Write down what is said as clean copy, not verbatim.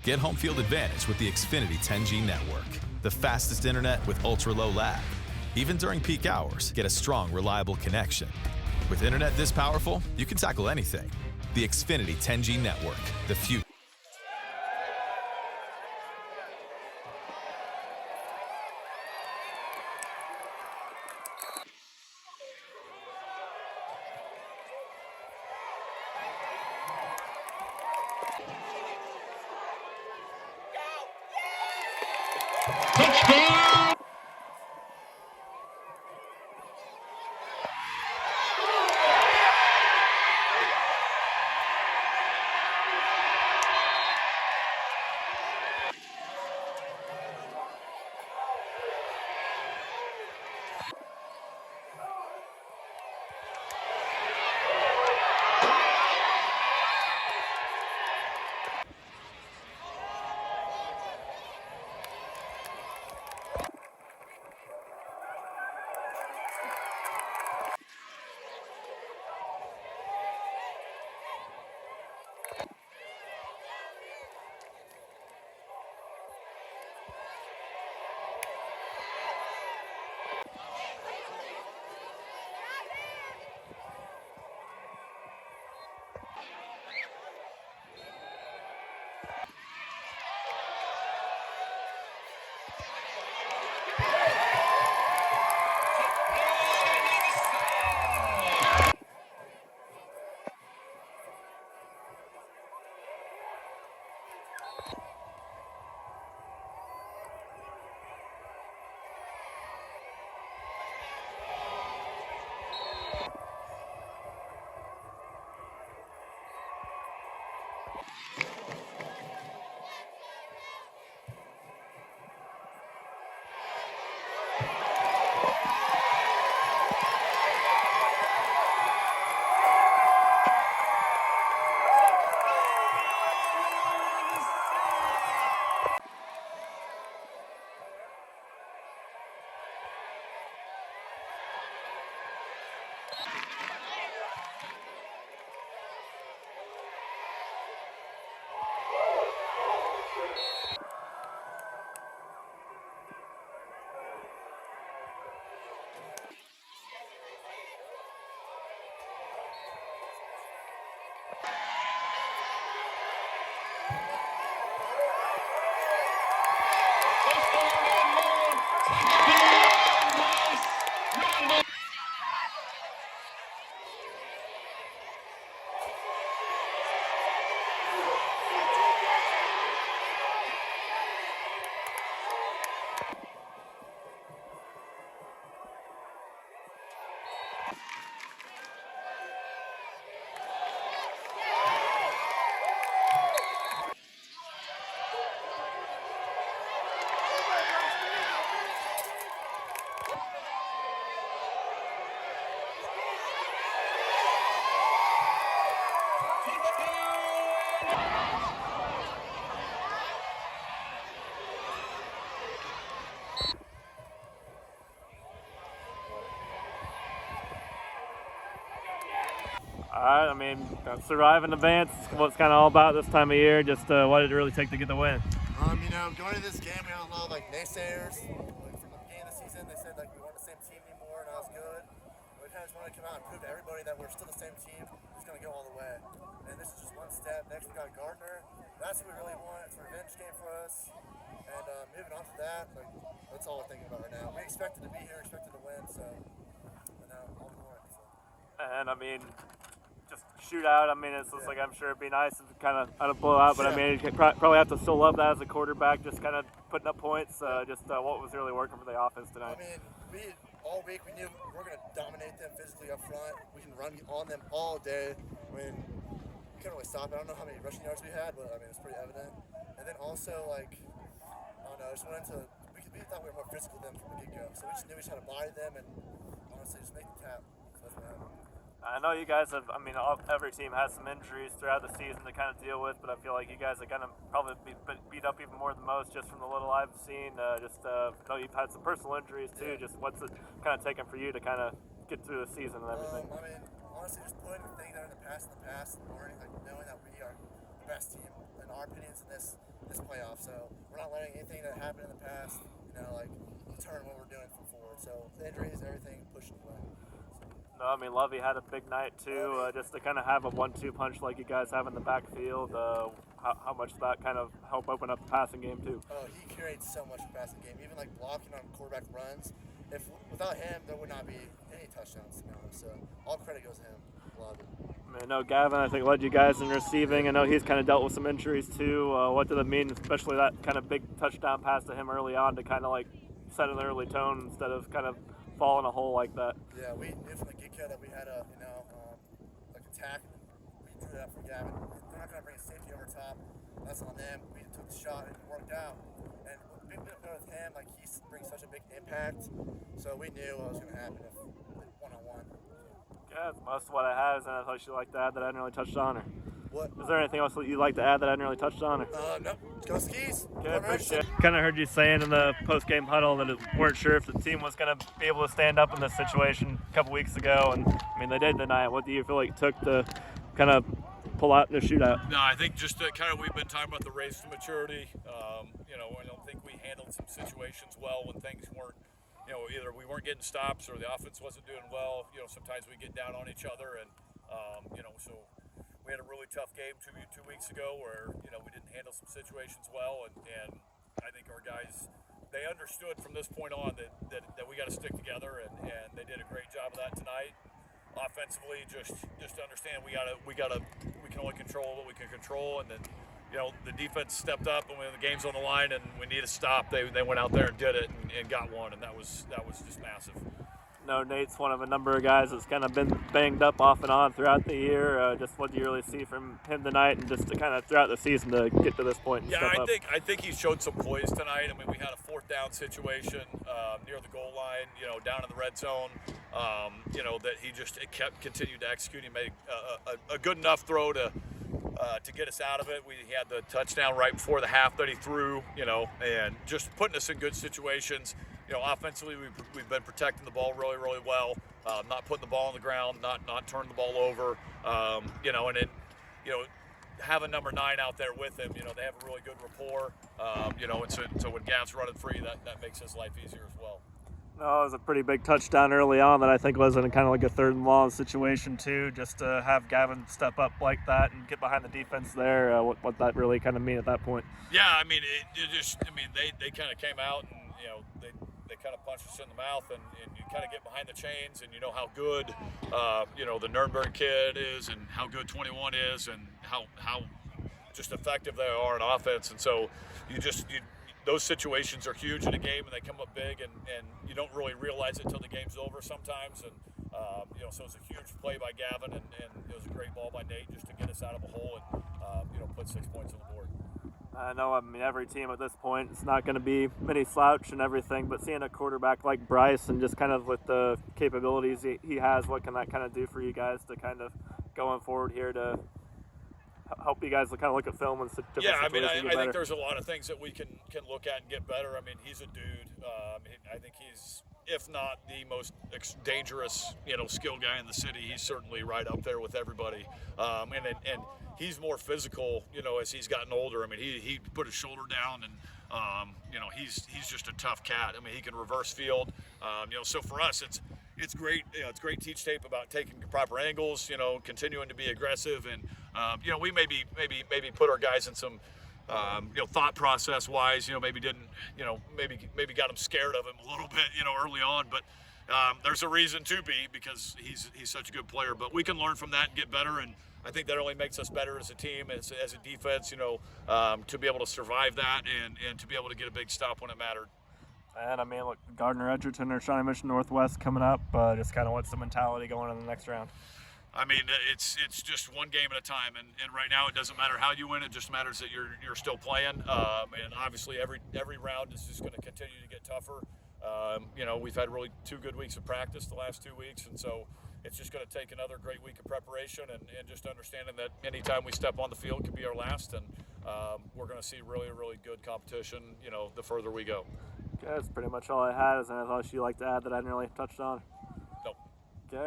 Get home field advantage with the Xfinity 10G network. The fastest internet with ultra-low lag. Even during peak hours, get a strong, reliable connection. With internet this powerful, you can tackle anything. The Xfinity 10G network, the future. All right, I mean, survive in advance is what it's kind of all about this time of year. Just what did it really take to get the win? Going to this game, we had a lot of naysayers. From the beginning of the season, they said we weren't the same team anymore, and that was good. We kind of just wanted to come out and prove to everybody that we're still the same team. It's going to go all the way. And this is just one step. Next, we got Gardner. That's what we really want. It's a revenge game for us. And moving on to that, that's all we're thinking about right now. We expected to be here, expected to win, so now all we want. So. And I mean, just shootout. I mean, it's just I'm sure it'd be nice to kind of blow out, but I mean, you probably have to still love that as a quarterback, just kind of putting up points. What was really working for the offense tonight? I mean, all week we knew we're going to dominate them physically up front. We can run on them all day. We couldn't really stop it. I don't know how many rushing yards we had, but it's pretty evident. And then also, I don't know, just went into, we thought we were more physical than from the get-go. So we just knew we just had to body them and honestly just make the tap. So that's what happened. I know you guys have, every team has some injuries throughout the season to kind of deal with, but I feel like you guys are going to probably be beat up even more than most just from the little I've seen. I know you've had some personal injuries too. Yeah. Just what's it kind of taken for you to kind of get through the season and everything? Honestly, just putting the things that are in the past, and learning, knowing that we are the best team, in our opinions, in this So we're not letting anything that happened in the past, like determine what we're doing from forward. So the injuries, everything pushed away. No, I mean, Lovey had a big night too. Just to kind of have a 1-2 punch like you guys have in the backfield. How much that kind of help open up the passing game too? Oh, he creates so much for passing game. Even like blocking on quarterback runs. Without him, there would not be any touchdowns, to be honest. So all credit goes to him. Love it. I know Gavin, I think, led you guys in receiving. I know he's kind of dealt with some injuries too. What did it mean, especially that kind of big touchdown pass to him early on to kind of like set an early tone instead of kind of fall in a hole like that? Yeah, we knew from the get-go that we had a, like attack. We drew that for Gavin. They're not going to bring a safety over top. That's on them. We took the shot and it worked out. And what big benefit with him, like he brings such a big impact. So we knew what was going to happen if one-on-one. Yeah, that's most of what I had. And I thought you liked to add that I hadn't really touched on her. What? Is there anything else that you'd like to add that I hadn't really touched on? No. Go Huskies. Okay, appreciate it. Kind of heard you saying in the post-game huddle that it weren't sure if the team was going to be able to stand up in this situation a couple weeks ago, and I mean they did tonight. What do you feel like it took to kind of pull out in a shootout? No, I think just kind of we've been talking about the race to maturity. I don't think we handled some situations well when things weren't, either we weren't getting stops or the offense wasn't doing well. Sometimes we get down on each other, and so. We had a really tough game two weeks ago where we didn't handle some situations well, and I think our guys, they understood from this point on that we got to stick together, and they did a great job of that tonight. Offensively, just to understand we can only control what we can control, and then the defense stepped up, and when the game's on the line and we need a stop, they went out there and did it and got one, and that was just massive. No, Nate's one of a number of guys that's kind of been banged up off and on throughout the year. Just what do you really see from him tonight, and just to kind of throughout the season to get to this point? And yeah, I think he showed some poise tonight. I mean, we had a 4th down situation near the goal line, down in the red zone. That he just continued to execute. He made a good enough throw to get us out of it. He had the touchdown right before the half that he threw, and just putting us in good situations. Offensively, we've been protecting the ball really, really well, not putting the ball on the ground, not turning the ball over, and then, having number 9 out there with him, they have a really good rapport, and so when Gav's running free, that makes his life easier as well. No, it was a pretty big touchdown early on that I think was in kind of like a 3rd and long situation too, just to have Gavin step up like that and get behind the defense there, what that really kind of mean at that point. Yeah, I mean, they kind of came out and, they kind of punched us in the mouth, and you kind of get behind the chains, and you know how good, the Nuremberg kid is, and how good 21 is, and how just effective they are in offense. And so those situations are huge in a game, and they come up big, and you don't really realize it until the game's over sometimes. And so it's a huge play by Gavin, and it was a great ball by Nate just to get us out of a hole and put 6 points on the board. I know, every team at this point, it's not going to be many slouch and everything, but seeing a quarterback like Bryce and just kind of with the capabilities he has, what can that kind of do for you guys to kind of going forward here to help you guys kind of look at film and different situations? I think there's a lot of things that we can look at and get better. I mean, he's a dude. I think he's, if not the most dangerous, skill guy in the city, he's certainly right up there with everybody. And he's more physical, as he's gotten older. I mean, he put his shoulder down, and he's just a tough cat. I mean, he can reverse field. So for us, it's great. It's great teach tape about taking proper angles. Continuing to be aggressive, and we maybe put our guys in some. Thought process wise, maybe didn't, maybe got him scared of him a little bit, early on, but there's a reason to be, because he's such a good player. But we can learn from that and get better, and I think that only makes us better as a team, as a defense, to be able to survive that and to be able to get a big stop when it mattered. And look, Gardner Edgerton or Shawnee Mission Northwest coming up. Just kind of what's the mentality going in the next round? I mean, it's just one game at a time, and right now it doesn't matter how you win; it just matters that you're still playing. And obviously, every round is just going to continue to get tougher. We've had really 2 good weeks of practice the last 2 weeks, and so it's just going to take another great week of preparation, and just understanding that anytime we step on the field could be our last, and we're going to see really, really good competition. The further we go. Okay, that's pretty much all I had. Is there anything else you'd like to add that I didn't really touch on? Nope. Okay.